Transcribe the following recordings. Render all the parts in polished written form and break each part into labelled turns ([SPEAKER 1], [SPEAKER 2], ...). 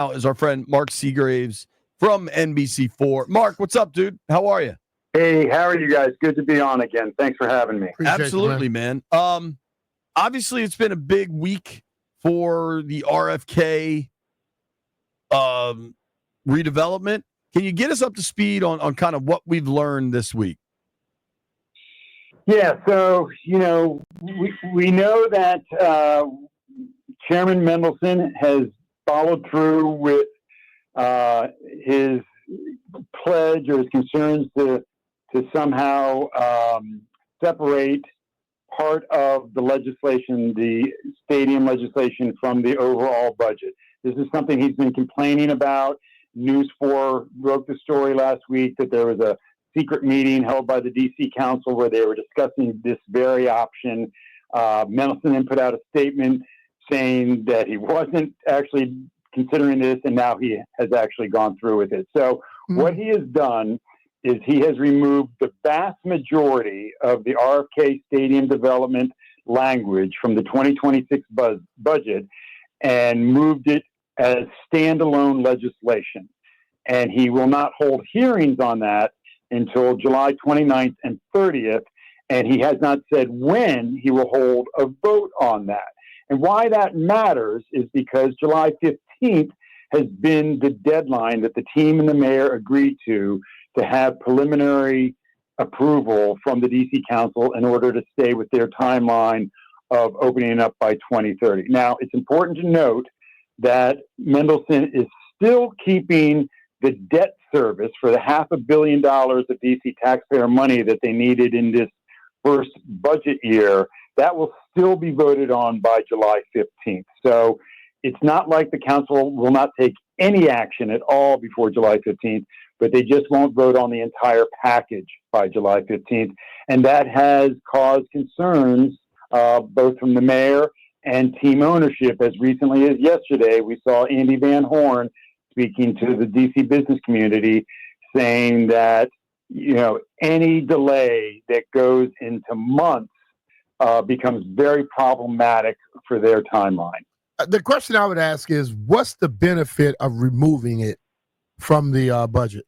[SPEAKER 1] Now is our friend Mark Segraves from NBC4. Mark, what's up, dude? How are you?
[SPEAKER 2] Hey, how are you guys? Good to be on again. Thanks for having me.
[SPEAKER 1] Absolutely, man. Obviously, it's been a big week for the RFK redevelopment. Can you get us up to speed on kind of what we've learned this week?
[SPEAKER 2] Yeah, so, we know that Chairman Mendelson has followed through with his pledge or his concerns to somehow separate part of the legislation, the stadium legislation, from the overall budget. This is something he's been complaining about. News 4 broke the story last week that there was a secret meeting held by the D.C. Council where they were discussing this very option. Mendelson then put out a statement saying that he wasn't actually considering this, and now he has actually gone through with it. So what he has done is he has removed the vast majority of the RFK stadium development language from the 2026 budget and moved it as standalone legislation. And he will not hold hearings on that until July 29th and 30th, and he has not said when he will hold a vote on that. And why that matters is because July 15th has been the deadline that the team and the mayor agreed to have preliminary approval from the D.C. Council in order to stay with their timeline of opening up by 2030. Now, it's important to note that Mendelson is still keeping the debt service for the $500 million of D.C. taxpayer money that they needed in this first budget year. That will still be voted on by July 15th. So it's not like the council will not take any action at all before July 15th, but they just won't vote on the entire package by July 15th. And that has caused concerns both from the mayor and team ownership. As recently as yesterday, we saw Andy Van Horn speaking to the DC business community saying that, any delay that goes into months becomes very problematic for their timeline.
[SPEAKER 3] The question I would ask is, what's the benefit of removing it from the budget?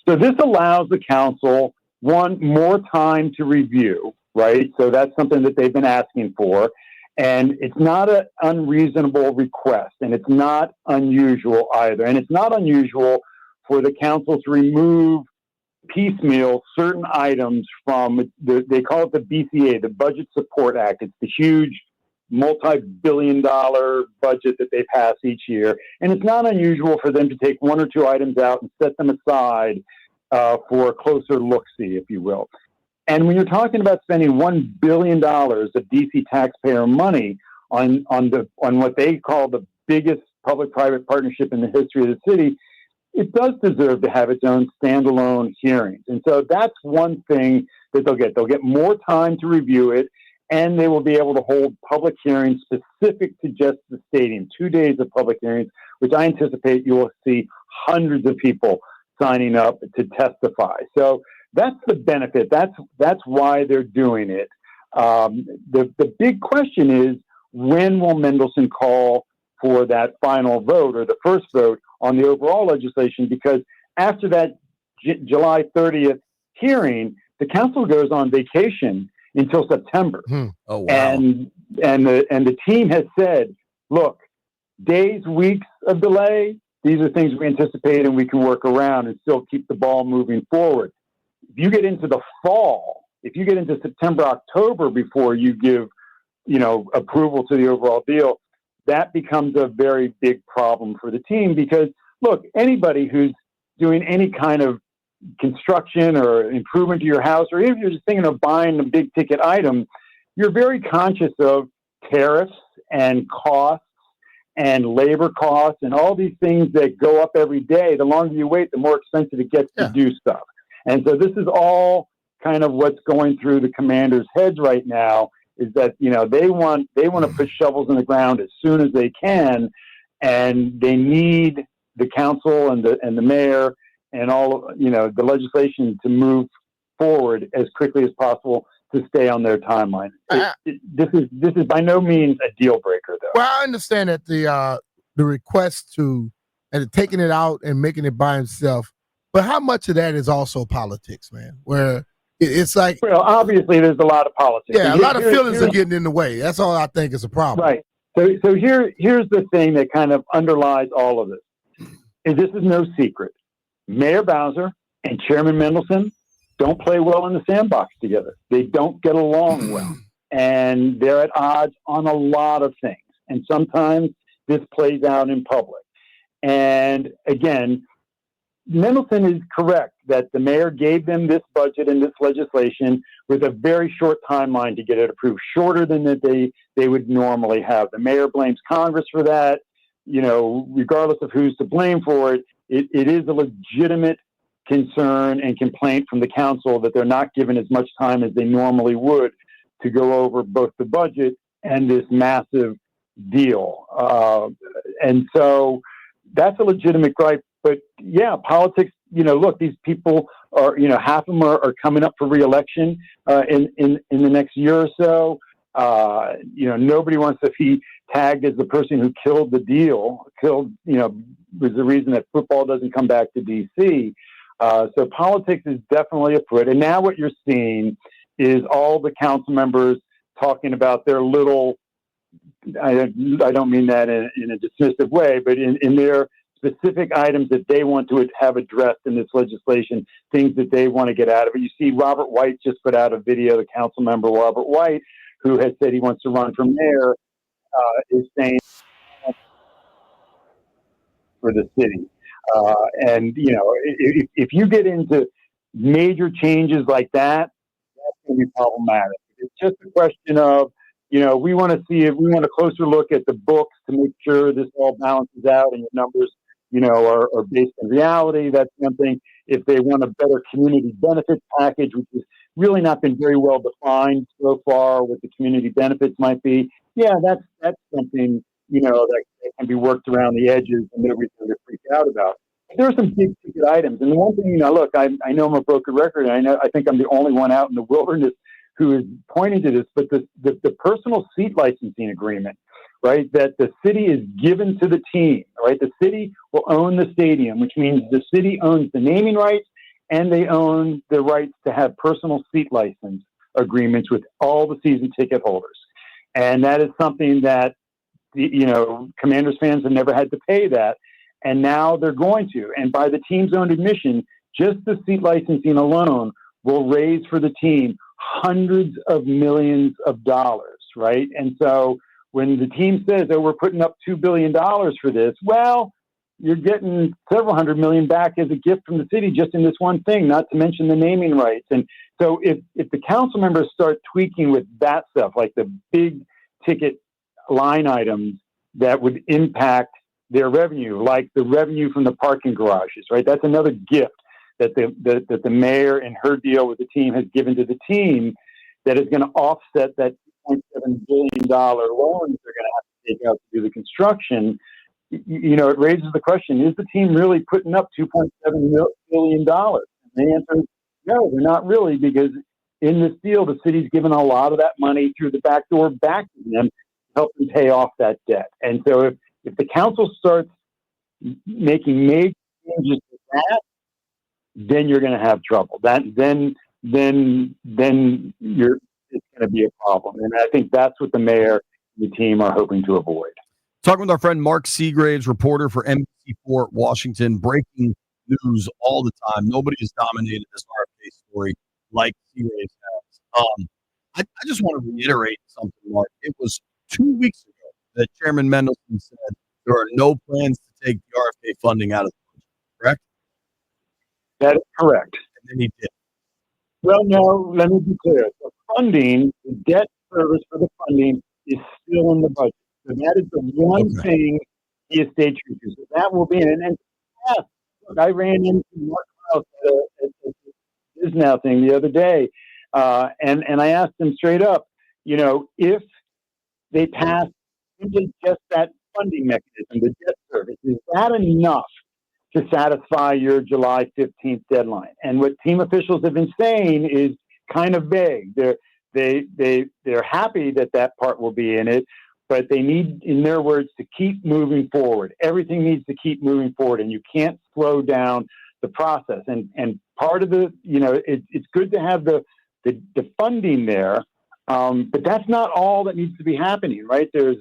[SPEAKER 2] So this allows the council, more time to review, right? So that's something that they've been asking for. And it's not an unreasonable request, and it's not unusual either. And it's not unusual for the council to remove piecemeal certain items from they call it the BCA, the Budget Support Act. It's the huge multi-billion-dollar budget that they pass each year. And it's not unusual for them to take one or two items out and set them aside for a closer look-see, if you will. And when you're talking about spending $1 billion of DC taxpayer money on what they call the biggest public-private partnership in the history of the city, it does deserve to have its own standalone hearings. And so that's one thing that they'll get. They'll get more time to review it, and they will be able to hold public hearings specific to just the stadium, 2 days of public hearings, which I anticipate you will see hundreds of people signing up to testify. So that's the benefit. That's why they're doing it. The big question is, when will Mendelson call for that final vote or the first vote on the overall legislation? Because after that July 30th hearing, the council goes on vacation until September.
[SPEAKER 1] Oh, wow.
[SPEAKER 2] And the team has said, look, days, weeks of delay, these are things we anticipate and we can work around and still keep the ball moving forward. If you get into the fall, if you get into September, October before you give, approval to the overall deal, that becomes a very big problem for the team because, look, anybody who's doing any kind of construction or improvement to your house, or even if you're just thinking of buying a big ticket item, you're very conscious of tariffs and costs and labor costs and all these things that go up every day. The longer you wait, the more expensive it gets to do stuff. And so this is all kind of what's going through the commanders' heads right now, is that, they want to put shovels in the ground as soon as they can, and they need the council and the mayor and all, the legislation to move forward as quickly as possible to stay on their timeline. This is by no means a deal breaker, though.
[SPEAKER 3] Well, I understand that the request and taking it out and making it by himself. But how much of that is also politics, man? Where it's like,
[SPEAKER 2] well, obviously there's a lot of politics.
[SPEAKER 3] yeah, a lot of feelings are getting in the way. That's all I think is a problem.
[SPEAKER 2] Right. So here's the thing that kind of underlies all of this. And this is no secret. Mayor Bowser and Chairman Mendelson don't play well in the sandbox together. They don't get along well. And they're at odds on a lot of things. And sometimes this plays out in public. And again, Mendelson is correct that the mayor gave them this budget and this legislation with a very short timeline to get it approved, shorter than that they would normally have. The mayor blames Congress for that. Regardless of who's to blame for it, it is a legitimate concern and complaint from the council that they're not given as much time as they normally would to go over both the budget and this massive deal. And so that's a legitimate gripe. But yeah, politics, look, these people are, half of them are coming up for reelection in the next year or so. Nobody wants to be tagged as the person who killed the deal, was the reason that football doesn't come back to DC. So politics is definitely afoot. And now what you're seeing is all the council members talking about their little, I don't mean that in a dismissive way, but in their specific items that they want to have addressed in this legislation, things that they want to get out of it. You see Robert White just put out a video, the council member Robert White, who has said he wants to run for mayor, is saying for the city. And, if you get into major changes like that, that's going to be problematic. It's just a question of, we want a closer look at the books to make sure this all balances out and your numbers, are based in reality. That's something. If they want a better community benefits package, which has really not been very well defined so far, what the community benefits might be, yeah, that's something, that can be worked around the edges and nobody's going to freak out about. But there are some big ticket items. And the one thing, look, I know I'm a broken record, and I think I'm the only one out in the wilderness who is pointing to this, but the personal seat licensing agreement, right, that the city is given to the team, right? The city will own the stadium, which means the city owns the naming rights and they own the rights to have personal seat license agreements with all the season ticket holders. And that is something that, Commanders fans have never had to pay that. And now they're going to. And by the team's own admission, just the seat licensing alone will raise for the team hundreds of millions of dollars, right? And so when the team says, we're putting up $2 billion for this, well, you're getting several hundred million back as a gift from the city just in this one thing, not to mention the naming rights. And so if the council members start tweaking with that stuff, like the big ticket line items that would impact their revenue, like the revenue from the parking garages, right? That's another gift that the mayor and her deal with the team has given to the team that is going to offset that $2.7 billion loan they're going to have to take out to do the construction. It raises the question, is the team really putting up $2.7 billion? And the answer is no, they're not really, because in this deal, the city's given a lot of that money through the back door back to them to help them pay off that debt. And so if the council starts making major changes to that, then you're going to have trouble. Then it's going to be a problem. And I think that's what the mayor and the team are hoping to avoid.
[SPEAKER 1] Talking with our friend Mark Segraves, reporter for NBC4 Washington, breaking news all the time. Nobody has dominated this RFK story like Segraves has. I just want to reiterate something, Mark. It was 2 weeks ago that Chairman Mendelson said there are no plans to take the RFK funding out of the budget, correct?
[SPEAKER 2] That is correct.
[SPEAKER 1] And then he did.
[SPEAKER 2] Well, no, let me be clear. The funding, the debt service for the funding is still in the budget. So that is the one thing he has stayed true to. So that will be in. And yeah, look, I ran into Mark Klaus at this now thing the other day, and I asked him straight up, if they pass simply just that funding mechanism, the debt service, is that enough to satisfy your July 15th deadline? And what team officials have been saying is kind of vague. They're happy that part will be in it, but they need, in their words, to keep moving forward. Everything needs to keep moving forward, and you can't slow down the process. And part of the, it's good to have the funding there, but that's not all that needs to be happening, right? There's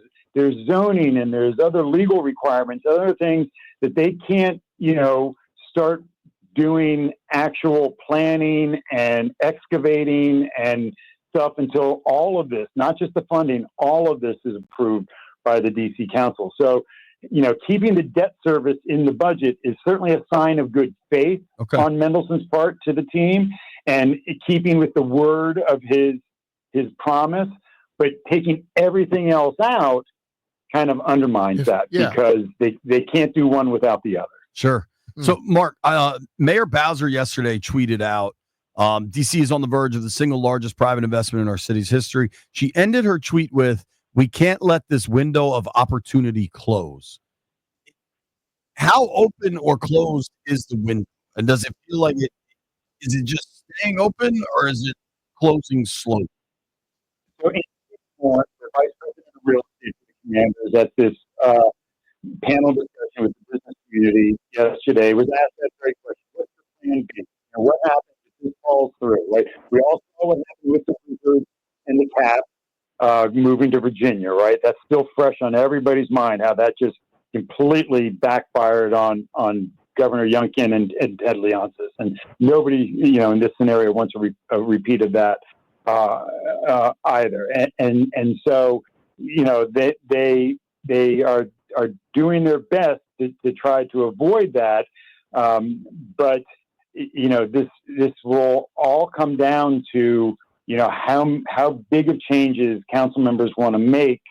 [SPEAKER 2] zoning and there's other legal requirements, other things that they can't, start doing actual planning and excavating and stuff until all of this, not just the funding, all of this is approved by the DC Council. So, keeping the debt service in the budget is certainly a sign of good faith on Mendelson's part to the team, and keeping with the word of his promise, but taking everything else out kind of undermines that because they can't do one without the other.
[SPEAKER 1] Sure. So, Mark, Mayor Bowser yesterday tweeted out, DC is on the verge of the single largest private investment in our city's history. She ended her tweet with, "We can't let this window of opportunity close." How open or closed is the window? And does it feel like is it just staying open or is it closing slowly?
[SPEAKER 2] So, the Vice President of Real Estate Commanders at this panel discussion with the business community yesterday was asked that very question: what's the plan B? What happens if this falls through? Right? We all saw what happened with the Hoosiers and the Caps moving to Virginia. Right? That's still fresh on everybody's mind. How that just completely backfired on Governor Youngkin and Ted Leonsis, and nobody, in this scenario wants a repeat of that either. And so, they are doing their best to try to avoid that. But this will all come down to, how big of changes council members want to make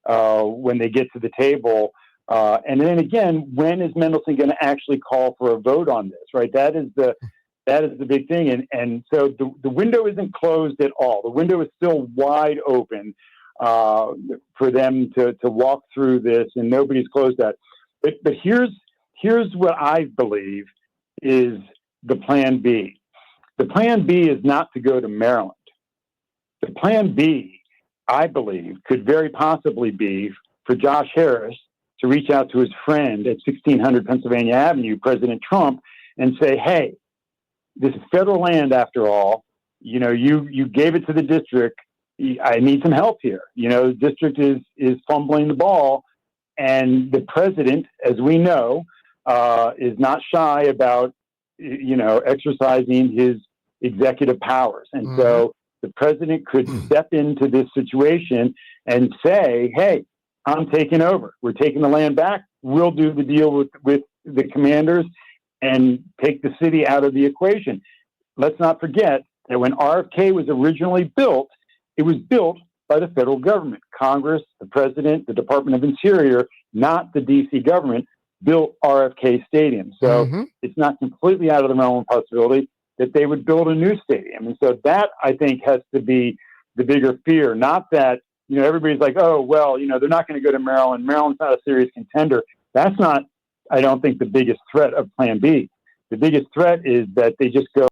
[SPEAKER 2] when they get to the table. And then again, when is Mendelson going to actually call for a vote on this, right? That is the big thing. And so the window isn't closed at all. The window is still wide open for them to walk through this, and nobody's closed that. But here's what I believe is the plan B. The plan B is not to go to Maryland. The plan B, I believe, could very possibly be for Josh Harris to reach out to his friend at 1600 Pennsylvania Avenue, President Trump, and say, hey, this is federal land after all. You gave it to the district. I need some help here. The district is fumbling the ball, and the president, as we know, is not shy about, exercising his executive powers. And so the president could step into this situation and say, hey, I'm taking over. We're taking the land back. We'll do the deal with the commanders and take the city out of the equation. Let's not forget that when RFK was originally built, it was built by the federal government. Congress, the president, the Department of Interior, not the DC government, built RFK Stadium. So it's not completely out of the realm of possibility that they would build a new stadium. And so that, I think, has to be the bigger fear. Not that, everybody's like, oh, well, they're not going to go to Maryland. Maryland's not a serious contender. That's not, I don't think, the biggest threat of Plan B. The biggest threat is that they just go